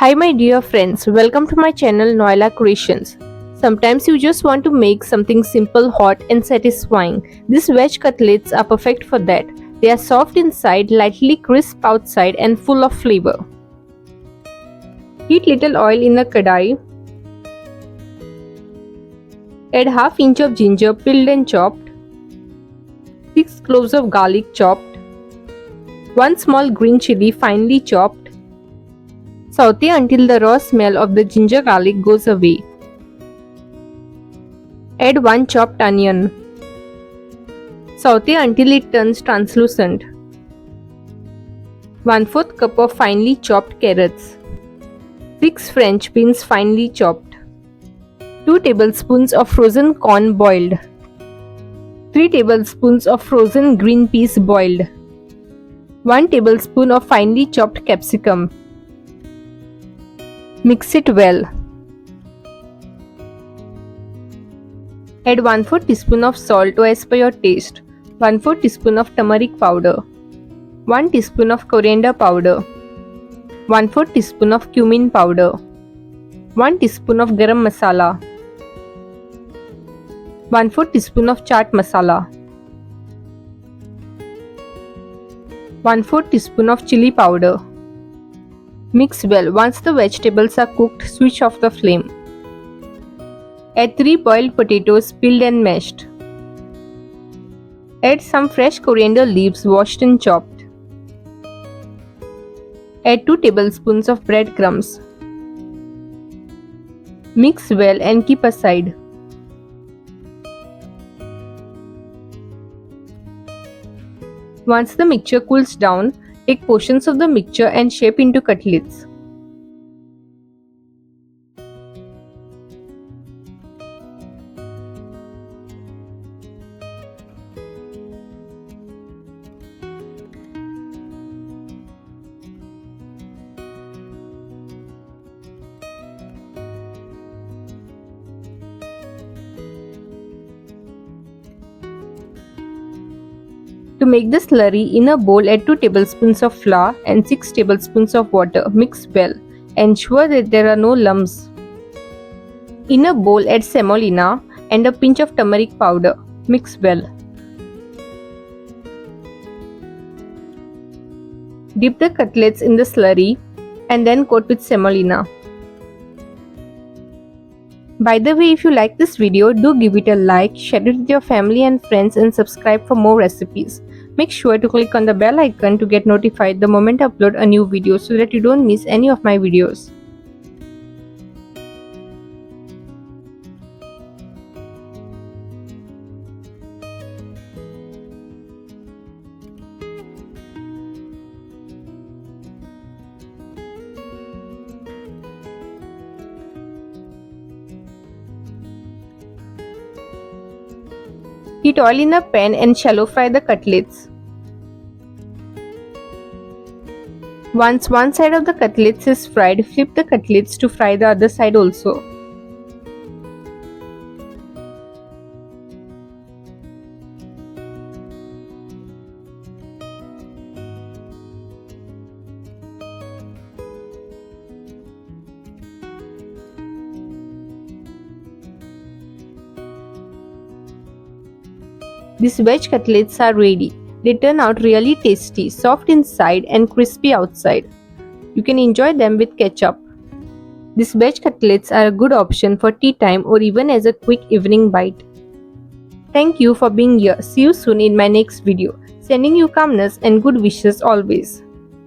Hi my dear friends, welcome to my channel Noella Creations. Sometimes you just want to make something simple, hot and satisfying. These veg cutlets are perfect for that. They are soft inside, lightly crisp outside and full of flavor. Heat little oil in a kadai. Add half inch of ginger peeled and chopped. 6 cloves of garlic chopped. 1 small green chili finely chopped. Saute until the raw smell of the ginger garlic goes away. Add 1 chopped onion. Saute until it turns translucent. 1/4 cup of finely chopped carrots. 6 French beans finely chopped. 2 tablespoons of frozen corn boiled. 3 tablespoons of frozen green peas boiled. 1 tablespoon of finely chopped capsicum. Mix it well. Add 1/4 teaspoon of salt to as per your taste, 1/4 teaspoon of turmeric powder, 1 teaspoon of coriander powder, 1/4 teaspoon of cumin powder, 1 teaspoon of garam masala, 1/4 teaspoon of chaat masala, 1/4 teaspoon of chili powder. Mix well. Once the vegetables are cooked, switch off the flame. Add 3 boiled potatoes peeled and mashed. Add some fresh coriander leaves washed and chopped. Add 2 tablespoons of breadcrumbs. Mix well and keep aside. Once the mixture cools down, take portions of the mixture and shape into cutlets. To make the slurry, in a bowl add 2 tablespoons of flour and 6 tablespoons of water. Mix well. Ensure that there are no lumps. In a bowl add semolina and a pinch of turmeric powder. Mix well. Dip the cutlets in the slurry and then coat with semolina. By the way, if you like this video, do give it a like, share it with your family and friends and subscribe for more recipes. Make sure to click on the bell icon to get notified the moment I upload a new video so that you don't miss any of my videos. Heat oil in a pan and shallow fry the cutlets. Once one side of the cutlets is fried, flip the cutlets to fry the other side also. These veg cutlets are ready. They turn out really tasty, soft inside and crispy outside. You can enjoy them with ketchup. These veg cutlets are a good option for tea time or even as a quick evening bite. Thank you for being here. See you soon in my next video. Sending you calmness and good wishes always.